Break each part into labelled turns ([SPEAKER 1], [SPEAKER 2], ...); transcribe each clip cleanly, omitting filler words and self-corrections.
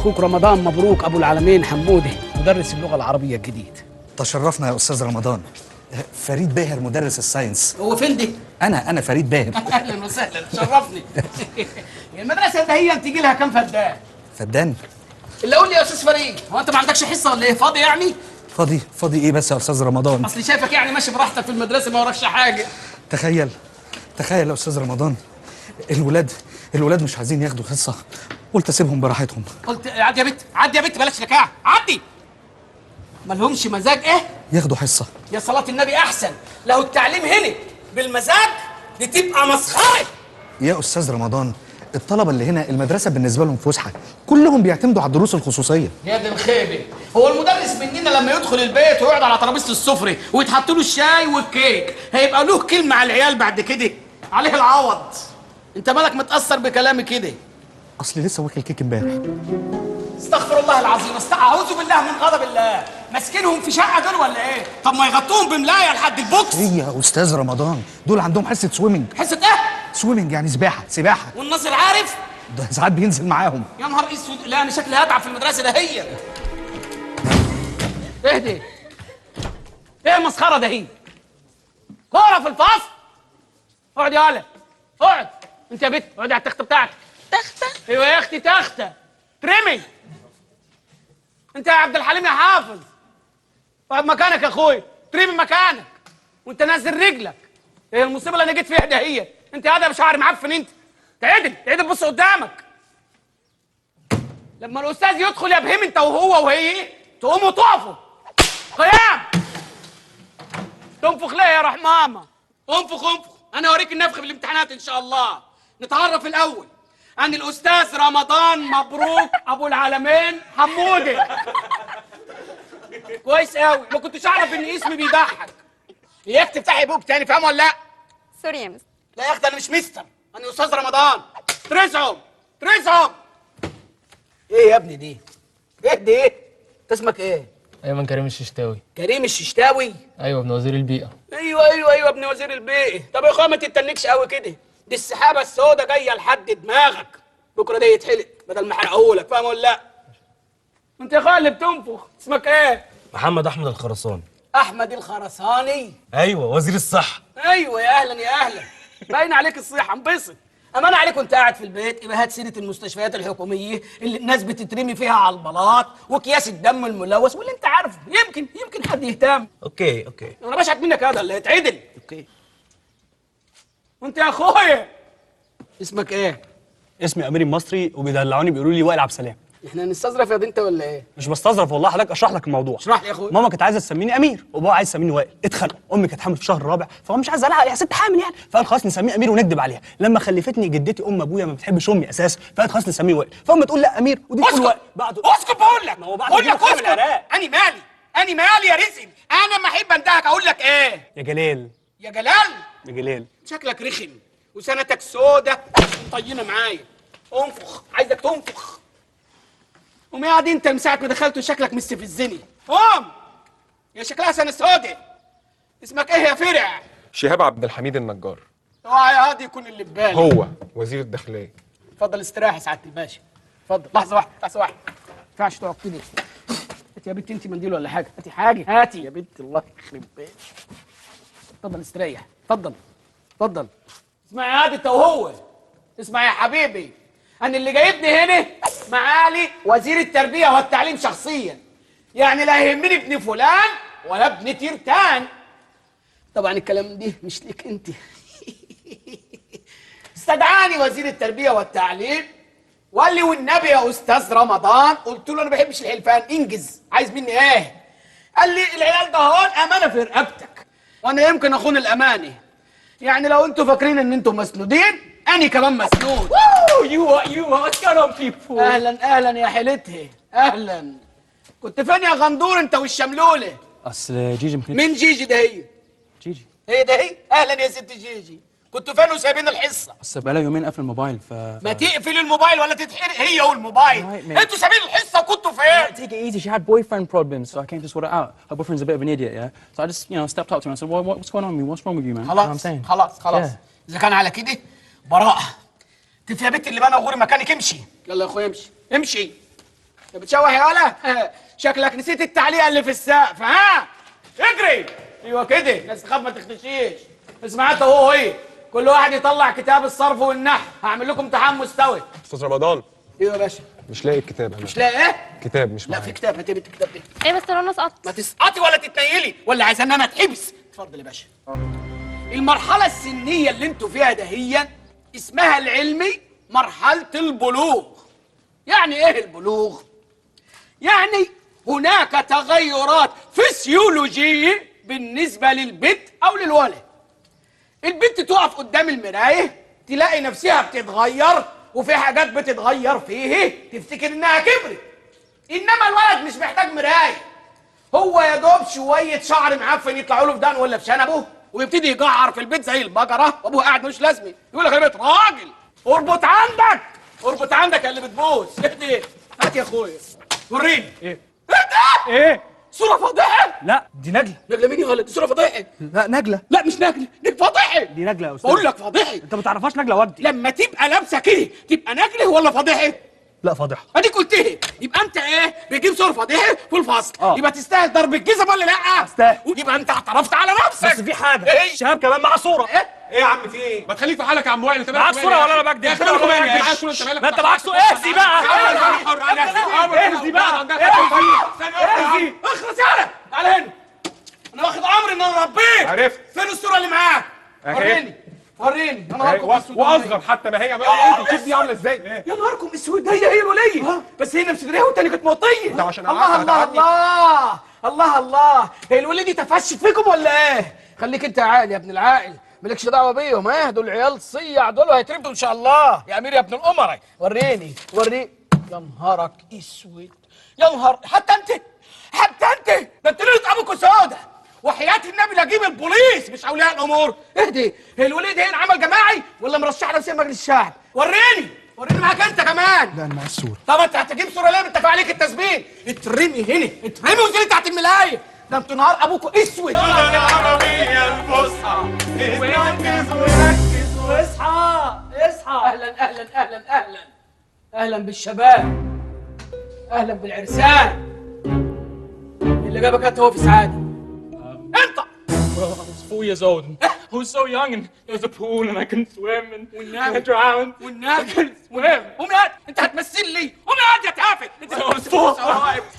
[SPEAKER 1] اخوك رمضان مبروك ابو العالمين حموده مدرس اللغه العربيه الجديد.
[SPEAKER 2] تشرفنا يا استاذ رمضان. فريد باهر مدرس الساينس.
[SPEAKER 1] هو فين دي؟
[SPEAKER 2] انا فريد باهر.
[SPEAKER 1] اهلا وسهلا شرفني. المدرسه ده هي تيجي لها كام فدان؟
[SPEAKER 2] فدان؟
[SPEAKER 1] اللي قول لي يا استاذ فريد، هو انت ما عندكش حصه ولا ايه؟ فاضي يعني؟
[SPEAKER 2] فاضي ايه بس يا استاذ رمضان؟
[SPEAKER 1] اصلي شايفك يعني ماشي براحتك في المدرسه ما وراكش حاجه.
[SPEAKER 2] تخيل يا استاذ رمضان، الولاد مش عايزين ياخدوا حصه، قلت اسيبهم براحتهم.
[SPEAKER 1] قلت عدي يا بت بلاش لكاع، عدي. مالهمش مزاج ايه؟
[SPEAKER 2] ياخدوا حصه.
[SPEAKER 1] يا صلاه النبي احسن، لو التعليم هنا بالمزاج دي تبقى مسخره.
[SPEAKER 2] يا استاذ رمضان، الطلبه اللي هنا المدرسه بالنسبه لهم فسحه، كلهم بيعتمدوا على الدروس الخصوصيه.
[SPEAKER 1] يا دي الخيبه، هو المدرس مننا لما يدخل البيت ويقعد على ترابيزه السفره ويتحط له الشاي والكيك هيبقى له كلمه على العيال بعد كده؟ عليه العوض. انت مالك متاثر بكلامي كده؟
[SPEAKER 2] اصلي لسه واكل كيك امبارح.
[SPEAKER 1] استغفر الله العظيم، اعوذ بالله من غضب الله. ماسكينهم في شقه دول ولا ايه؟ طب ما يغطوهم بملايه لحد البوكس.
[SPEAKER 2] ايه يا استاذ رمضان، دول عندهم حصه سويمنج.
[SPEAKER 1] حصه ايه؟
[SPEAKER 2] سويمنج يعني سباحه.
[SPEAKER 1] والناصر عارف؟
[SPEAKER 2] ده ساعات بينزل معاهم.
[SPEAKER 1] يا نهار اسود، لا انا شكلي هتعب في المدرسه ده. هي اهدي، ايه المسخره ده؟ هي كوره في الفصل؟ اقعد يا ولد، اقعد انت يا بت، اقعدي على التخته بتاعتك. تخته؟ ايوه يا اختي تخته. ترمي انت يا عبد الحليم يا حافظ، اقعد مكانك يا اخويا. ترمي مكانك وانت نازل رجلك. ايه المصيبه اللي انا جيت فيها ده؟ هي انت قاعده بشعر معفن. انت تعدل بص قدامك. لما الاستاذ يدخل يا بهيم انت وهو وهي تقوموا تقفوا قيام. تنفخ ليه يا رحمامه؟ انفخ انا اوريك النفخ في الامتحانات ان شاء الله. نتعرف الاول عن الاستاذ رمضان مبروك ابو العالمين حموده. كويس قوي، ما كنتش اعرف ان اسمي بيضحك. اياك تفتحي بوك تاني، فاهم ولا لا؟
[SPEAKER 3] سوري يا مستر.
[SPEAKER 1] لا يا اختي انا مش مستر، انا استاذ رمضان. ترزعم. ايه يا ابني دي؟ ايه؟ انت اسمك ايه؟
[SPEAKER 4] ايمن كريم الششتاوي.
[SPEAKER 1] كريم الششتاوي؟
[SPEAKER 4] ايوه ابن وزير البيئه.
[SPEAKER 1] ايوه ابن وزير البيئه. طب يا اخويا ما تتنكش قوي كده، دي السحابه السوداء جايه لحد دماغك، بكره ده يتحلق بدل ما احرقهولك، فاهم ولا لا؟ انت يا اخويا اللي بتنفخ اسمك ايه؟
[SPEAKER 5] محمد احمد الخرساني.
[SPEAKER 1] احمد الخرساني؟
[SPEAKER 5] ايوه وزير الصحه.
[SPEAKER 1] ايوه يا اهلا باين عليك الصيحه. انبسط. امان عليك وانت قاعد في البيت يبقى هات سيره المستشفيات الحكوميه اللي الناس بتترمي فيها على البلاط واكياس الدم الملوث واللي انت عارفه. يمكن حد يهتم.
[SPEAKER 5] اوكي
[SPEAKER 1] انا بشعت منك هذا اللي يتعدل. اوكي. وانت يا اخويا اسمك ايه؟
[SPEAKER 6] اسمي امير المصري وبيدلعوني بيقولوا لي وائل عبد السلام.
[SPEAKER 1] احنا هنستظرف يا انت ولا ايه؟
[SPEAKER 6] مش بستظرف والله، حضرتك اشرح لك الموضوع.
[SPEAKER 1] اشرح لي يا اخويا.
[SPEAKER 6] ماما كانت عايزه تسميني امير وبابا عايز يسميني وائل، اتخانقوا. امي كانت حامل في الشهر الرابع فهو مش عايز لها يا ست حامل يعني، فقال خلاص نسميه امير ونكدب عليها. لما خلفتني جدتي ام ابويا ما بتحبش امي اساسا، فقالت خلاص نسميه وائل، فامي تقول لا امير ودي تقول وائل.
[SPEAKER 1] اسكت بقول لك.
[SPEAKER 6] ما هو بعد
[SPEAKER 1] بقول لك اسكت.
[SPEAKER 6] العراق.
[SPEAKER 1] اني مالي يا رزق. انا ما احب اندهك اقول لك ايه؟
[SPEAKER 6] يا جلال.
[SPEAKER 1] يا جلال شكلك رخم وسنتك سودة مطينه معايا. انفخ، عايزك تنفخ. قوم قاعد انت من ساعه ما دخلت وشكلك مستفزني. قوم يا شكلها سنه سودة. اسمك ايه يا فرع؟
[SPEAKER 7] شهاب عبد الحميد النجار.
[SPEAKER 1] اوعى يا هادي يكون اللي في بالي.
[SPEAKER 7] هو وزير الداخليه.
[SPEAKER 1] اتفضل استراحي سعاده الباشا. اتفضل لحظه واحده. ما ينفعش تقعد كده. هاتي يا بنت انت منديل ولا حاجه. هاتي يا بنت الله يخرب بيتك. اتفضل استريح. اتفضل. اسمع يا هادي انت وهو. اسمع يا حبيبي، انا اللي جايبني هنا معالي وزير التربيه والتعليم شخصيا، يعني لا يهمني ابن فلان ولا ابن تيرتان. طبعا الكلام ده مش ليك انت. استدعاني وزير التربيه والتعليم وقال لي والنبي يا استاذ رمضان. قلت له انا ما بحبش الحلفان، انجز. عايز مني ايه؟ قال لي العيال ده هون امانه في رقبتك وانا يمكن اخون الامانه، يعني لو انتوا فاكرين ان انتوا مسنودين أنا كمان مسنود.
[SPEAKER 6] يو what's going on people؟
[SPEAKER 1] أهلا يا حيلتها. أهلا. كنت فين يا غندور أنت والشملولة؟
[SPEAKER 6] اصل جيجي
[SPEAKER 1] مين جيجي ده؟ هي ده هي؟ أهلا يا ست جيجي. كنتوا فين وسايبين الحصة؟
[SPEAKER 6] اصل بقالها يومين قافل الموبايل
[SPEAKER 1] ما تقفل الموبايل ولا تتحرق هي والموبايل. أنتوا سايبين الحصة وكنتوا فين؟
[SPEAKER 6] Take it easy. She had boyfriend problems, so I came to sort it out. Her boyfriend's a bit of an idiot, yeah. So I just, stepped up to him and said, "What's going on with me? What's wrong with you, man?" You know what I'm saying?
[SPEAKER 1] خلاص. إذا كان على كده براءة. تف يا بنت اللي بنا وغوري مكانك. امشي يلا يا اخويا امشي. انت بتشوح يا ولا؟ شكلك نسيت التعليقه اللي في السقف. ها اجري. ايوه كده، ناس تخاف ما تختشيش. اسمعت اهو ايه، كل واحد يطلع كتاب الصرف والنحو، هعمل لكم امتحان مستوي.
[SPEAKER 7] استاذ رمضان
[SPEAKER 1] ايوه يا باشا.
[SPEAKER 7] مش لاقي الكتاب انا.
[SPEAKER 1] مش لاقي ايه؟
[SPEAKER 7] كتاب مش
[SPEAKER 1] لا
[SPEAKER 7] معايا.
[SPEAKER 1] في كتاب. هاتي بنت الكتاب دي.
[SPEAKER 3] ايه بس انا سقطت.
[SPEAKER 1] ما تسقطي ولا تتنيلي، ولا عايزه ان انا اتحبس. اتفضل يا باشا. المرحله السنيه اللي انتوا فيها دهيا اسمها العلمي مرحله البلوغ. يعني ايه البلوغ؟ يعني هناك تغيرات فسيولوجيه بالنسبه للبنت او للولد. البنت تقف قدام المرايه تلاقي نفسها بتتغير، وفي حاجات بتتغير فيه تفتكر انها كبرت. انما الولد مش محتاج مرايه، هو يا دوب شويه شعر معفن يطلعوا له في دقن ولا في شنبه، ويبتدي يجعر في البيت زي البقره، وابوه قاعد ملوش لازمه يقول لك يا بيت راجل اربط عندك، اربط عندك يا اللي بتبوس. اهدي هات يا اخويا وريني.
[SPEAKER 6] ايه؟
[SPEAKER 1] اهدي.
[SPEAKER 6] ايه؟
[SPEAKER 1] صوره فضيحه.
[SPEAKER 6] لا دي نجله.
[SPEAKER 1] نجله مين يا ولد؟ دي صوره فضيحه.
[SPEAKER 6] لا نجله.
[SPEAKER 1] لا مش نجله، دي فضيحه.
[SPEAKER 6] دي نجله يا استاذ.
[SPEAKER 1] بقول لك فضيحه.
[SPEAKER 6] انت ما تعرفهاش نجله وجدي.
[SPEAKER 1] لما تبقى لابسه كده تبقى نجله ولا فضيحه؟
[SPEAKER 6] لا فاضحه.
[SPEAKER 1] اديك قلت ايه؟ يبقى انت ايه؟ بتجيب صور فضيحه في الفصل. يبقى تستاهل ضرب الجزم ولا لا؟
[SPEAKER 6] استاهل.
[SPEAKER 1] يبقى انت اعترفت على نفسك.
[SPEAKER 6] بس في حاجه،
[SPEAKER 1] ايه؟
[SPEAKER 6] الشهاب كمان معاه صوره.
[SPEAKER 1] ايه؟
[SPEAKER 7] ايه يا عم في ايه؟ ما تخليك في حالك يا عم وائل. انت
[SPEAKER 6] معاك صوره ولا انا بكدب؟
[SPEAKER 7] يا اخي مالكم مالك؟ معاك صوره انت مالك؟
[SPEAKER 6] ما انت معاك صوره. اهزي بقى. اهزي بقى.
[SPEAKER 1] اهزي. اخلص يالا. تعالى هنا. انا واخد امر ان انا اربيك.
[SPEAKER 7] عرفت.
[SPEAKER 1] فين الصوره اللي معاك؟
[SPEAKER 7] اهي.
[SPEAKER 1] وريني وريني. انا هركب
[SPEAKER 7] واصغر حتى ما هي. انت شوف دي عامله ازاي.
[SPEAKER 1] يا نهاركم اسود. هي الوليه بس هي مسدريه والتاني كانت مطيه.
[SPEAKER 7] ده عشان
[SPEAKER 1] الله الله
[SPEAKER 7] هتعدي.
[SPEAKER 1] الله الله الله. هي الوليه دي تفشت فيكم ولا ايه؟ خليك انت عاقل يا ابن العاقل، مالكش دعوه بيهم. ايه دول عيال صيع، دول هيتربدوا ان شاء الله. يا امير يا ابن الامراء وريني. يا نهارك اسود. يا نهار. حتى انت ده انت ليله ابوك سوده. وحياه النبي لاجيب البوليس مش اولياء الامور. اهدي. هي الوليه دي هنا عمل جماعي ولا مرشح نفسيه مجلس الشعب؟ وريني معاك انت كمان.
[SPEAKER 2] لا انا معايا الصوره.
[SPEAKER 1] طب انت هتجيب صوره ليه؟ متفق عليك التسبيح. اترمي هنا، اترمي وانزلي تحت الملايه. ده انتوا نهار ابوكوا اسود.
[SPEAKER 7] العربيه الفصحى
[SPEAKER 1] وركز واصحى اصحى. اهلا بالشباب، اهلا بالعرسان. اللي جابك انت هو في سعاده. انت
[SPEAKER 4] Well, I was 4 years old and I was so young and there was a pool and I couldn't swim and I drowned. I couldn't swim.
[SPEAKER 1] قوم يا انت هتمثل لي. قوم يا يا تافه. انت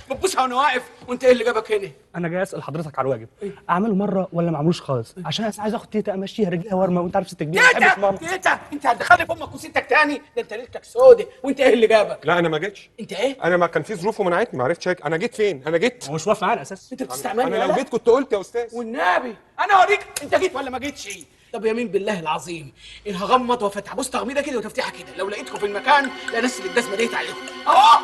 [SPEAKER 1] بتبوسها وانا واقف. وانت ايه اللي جابك هنا؟
[SPEAKER 6] انا جاي اسال حضرتك على الواجب. اعمله مره ولا ما اعملوش خالص؟ عشان انا عايز اخد تيتا امشيها رجليها ورمه، وانت عارف ست كبيره ما بتحبش ماما.
[SPEAKER 1] تيتا انت هتدخلني في امك وستك تاني؟ ده انت ليلتك سودة. وانت ايه اللي جابك؟
[SPEAKER 7] لا انا ما جيتش.
[SPEAKER 1] انت ايه؟
[SPEAKER 7] انا ما كان في ظروف ومنعتني، ما عرفتش اجي. انا جيت فين؟ انا جيت.
[SPEAKER 6] هو مش واقف معانا اساسا.
[SPEAKER 1] انت بتستعملني.
[SPEAKER 7] انا لو جيت كنت قلت يا استاذ.
[SPEAKER 1] والنبي انا اوريك انت جيت ولا ما جيتش. طب يمين بالله العظيم ان هغمض وافتح. بص تغميضه كده وتفتحها كده، لو لقيتكم في المكان لا نسل الدسمه ديت عليكم. اهو